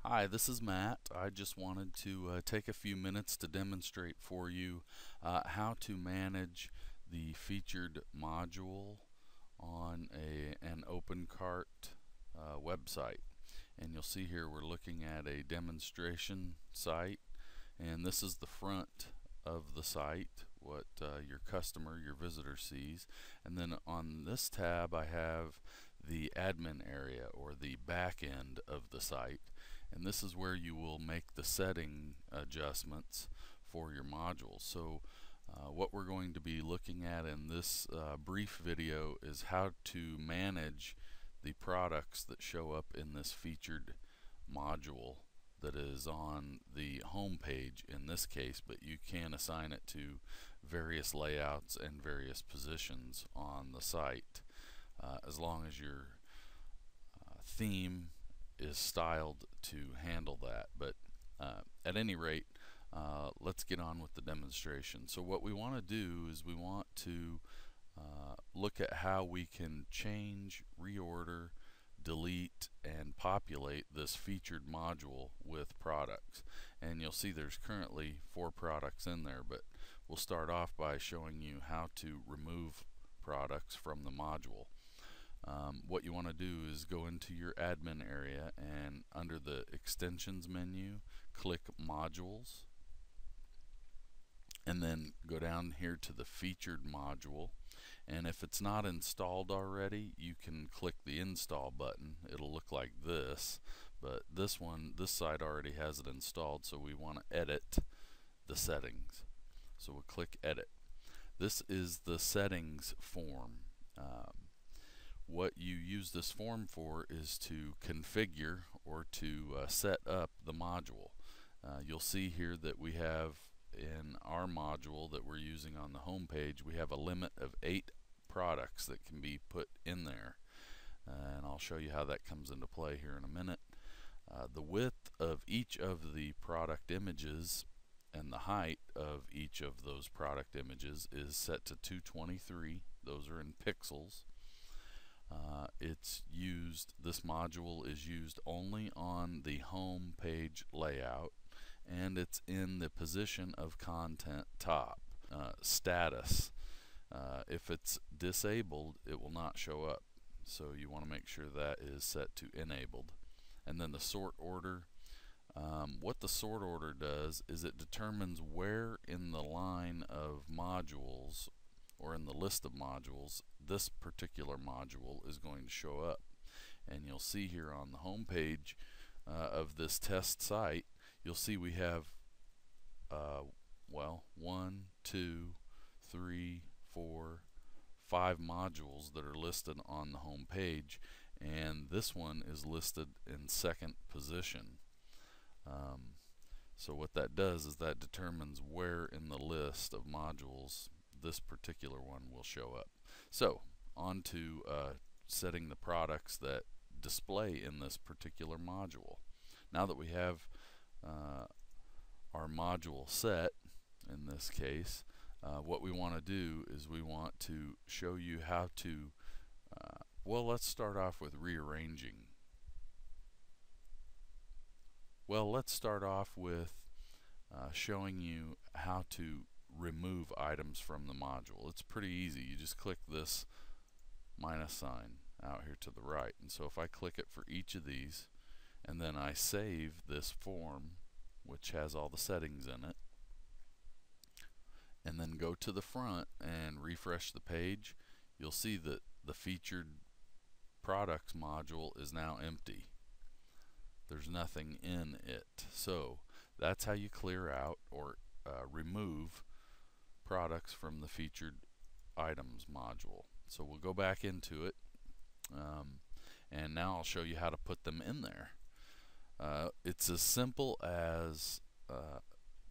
Hi, this is Matt. I just wanted to take a few minutes to demonstrate for you how to manage the featured module on an Opencart website. And you'll see here we're looking at a demonstration site, and this is the front of the site, what your customer, your visitor sees. And then on this tab I have the admin area, or the back end of the site, and this is where you will make the setting adjustments for your modules. So what we're going to be looking at in this brief video is how to manage the products that show up in this featured module that is on the home page in this case, but you can assign it to various layouts and various positions on the site as long as your theme is styled to handle that. But at any rate, let's get on with the demonstration. So what we want to do is we want to look at how we can change, reorder, delete, and populate this featured module with products. And you'll see there's currently 4 products in there, but we'll start off by showing you how to remove products from the module. What you want to do is go into your admin area, and under the extensions menu click modules, and then go down here to the featured module. And if it's not installed already, you can click the install button. It'll look like this, but this site already has it installed, so we want to edit the settings. So we'll click edit. This is the settings form. What you use this form for is to configure or to set up the module. You'll see here that we have in our module that we're using on the home page, we have a limit of 8 products that can be put in there, and I'll show you how that comes into play here in a minute. The width of each of the product images and the height of each of those product images is set to 223. Those are in pixels. This module is used only on the home page layout, and it's in the position of content top. Status, if it's disabled, it will not show up, so you want to make sure that is set to enabled. And then the sort order, what the sort order does is it determines where in the line of modules, or in the list of modules, this particular module is going to show up. And you'll see here on the home page of this test site, you'll see we have 1, 2, 3, 4, 5 modules that are listed on the home page, and this one is listed in second position. So what that does is that determines where in the list of modules this particular one will show up. So on to setting the products that display in this particular module. Now that we have our module set, in this case, what we want to do is we want to show you how to, well, let's start off with rearranging. Well, let's start off with showing you how to remove items from the module. It's pretty easy. You just click this minus sign out here to the right, and so if I click it for each of these, and then I save this form which has all the settings in it, and then go to the front and refresh the page, you'll see that the featured products module is now empty. There's nothing in it. So that's how you clear out or remove products from the featured items module. So we'll go back into it, and now I'll show you how to put them in there. It's as simple as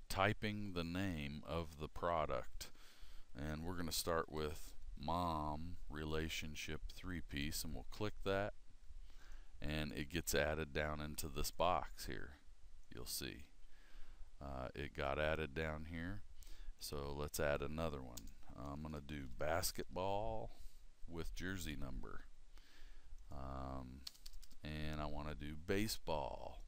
typing the name of the product, and we're going to start with mom relationship 3-piece, and we'll click that, and it gets added down into this box here. You'll see it got added down here. So let's add another one. I'm going to do basketball with jersey number, and I want to do baseball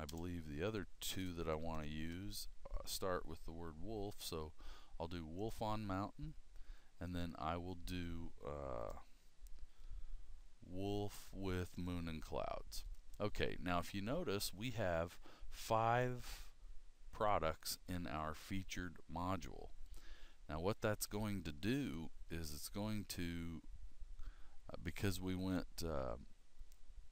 I believe the other two that I want to use start with the word wolf, so I'll do wolf on mountain, and then I will do wolf with moon and clouds. Okay, now if you notice, we have 5 products in our featured module. Now what that's going to do is it's going to, because we went,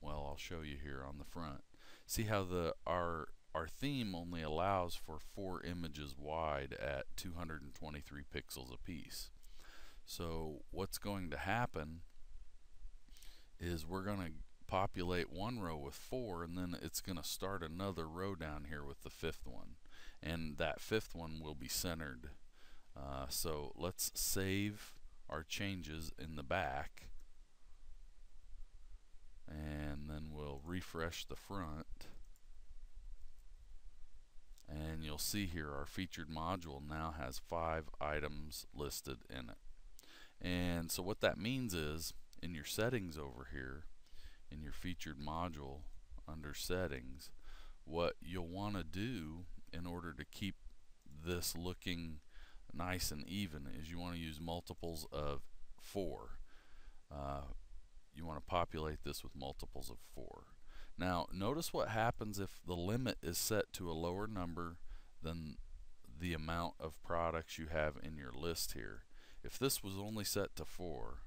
well, I'll show you here on the front. See how our theme only allows for 4 images wide at 223 pixels apiece. So what's going to happen is we're going to populate one row with 4, and then it's going to start another row down here with the 5th one, and that 5th one will be centered. So let's save our changes in the back, and then we'll refresh the front, and you'll see here our featured module now has 5 items listed in it. And so what that means is, in your settings over here, in your featured module under settings, what you'll want to do in order to keep this looking nice and even is you want to use multiples of 4. You want to populate this with multiples of 4. Now notice what happens if the limit is set to a lower number than the amount of products you have in your list here. If this was only set to 4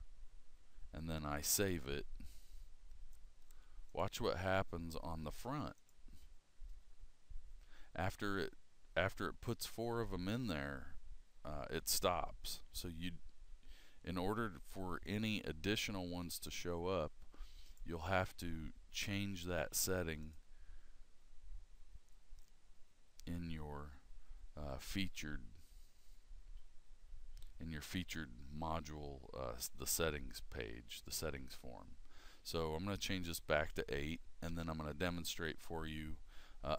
and then I save it, watch what happens on the front. After it puts 4 of them in there, it stops. So in order for any additional ones to show up, you'll have to change that setting in your featured module, the settings page, the settings form. So I'm going to change this back to 8, and then I'm going to demonstrate for you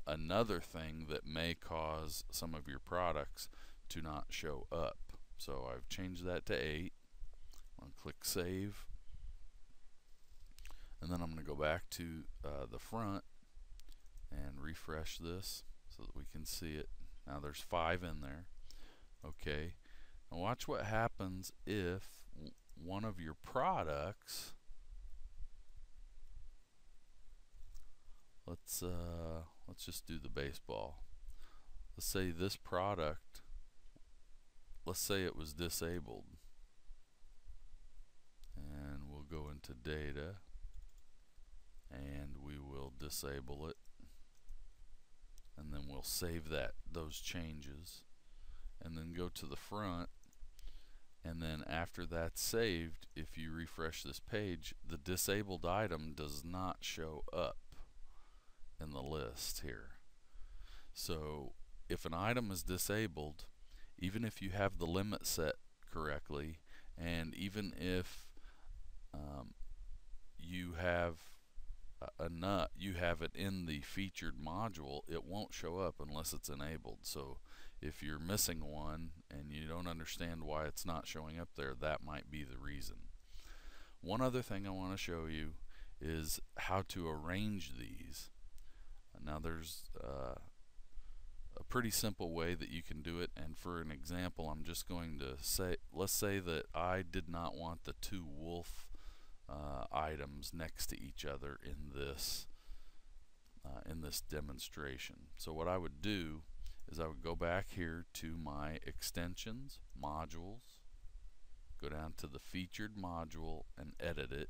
another thing that may cause some of your products to not show up. So I've changed that to 8. I'm going to click save, and then I'm going to go back to the front and refresh this so that we can see it. Now there's 5 in there. Okay, now watch what happens if one of your products, let's just do the baseball. Let's say this product, let's say it was disabled, and we'll go into data and we will disable it, and then we'll save those changes, and then go to the front, and then after that's saved, if you refresh this page, the disabled item does not show up in the list here. So if an item is disabled, even if you have the limit set correctly, and even if you have it in the featured module, it won't show up unless it's enabled. So if you're missing one and you don't understand why it's not showing up there, that might be the reason. One other thing I want to show you is how to arrange these. Now there's a pretty simple way that you can do it, and for an example I'm just going to say, let's say that I did not want the 2 wolf items next to each other in this demonstration. So what I would do is I would go back here to my extensions, modules, go down to the featured module and edit it.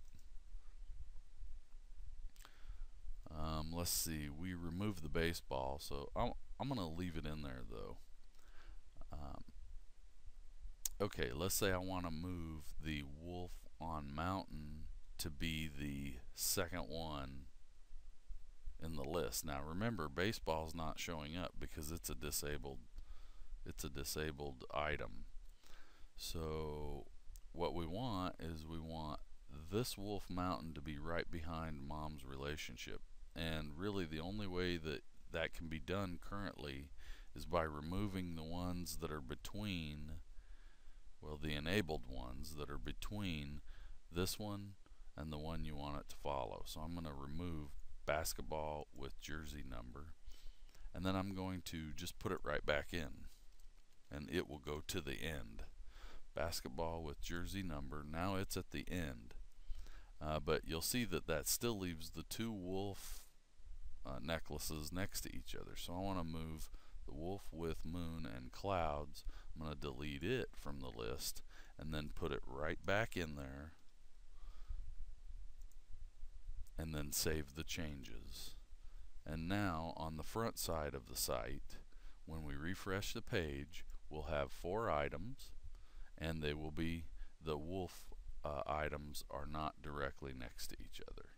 Let's see, we removed the baseball, so I'm going to leave it in there though. Okay, let's say I want to move the wolf on mountain to be the second one in the list. Now remember, baseball is not showing up because it's a disabled item. So what we want is we want this wolf mountain to be right behind mom's relationship, and really the only way that can be done currently is by removing the ones that are between, well, the enabled ones that are between this one and the one you want it to follow. So I'm going to remove basketball with jersey number, and then I'm going to just put it right back in, and it will go to the end. Basketball with jersey number, now it's at the end. But you'll see that that still leaves the two wolf necklaces next to each other. So I want to move the wolf with moon and clouds. I'm going to delete it from the list and then put it right back in there, and then save the changes. And now on the front side of the site, when we refresh the page, we'll have 4 items, and they will be, the wolf items are not directly next to each other.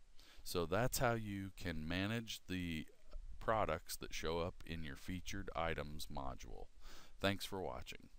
So that's how you can manage the products that show up in your featured items module. Thanks for watching.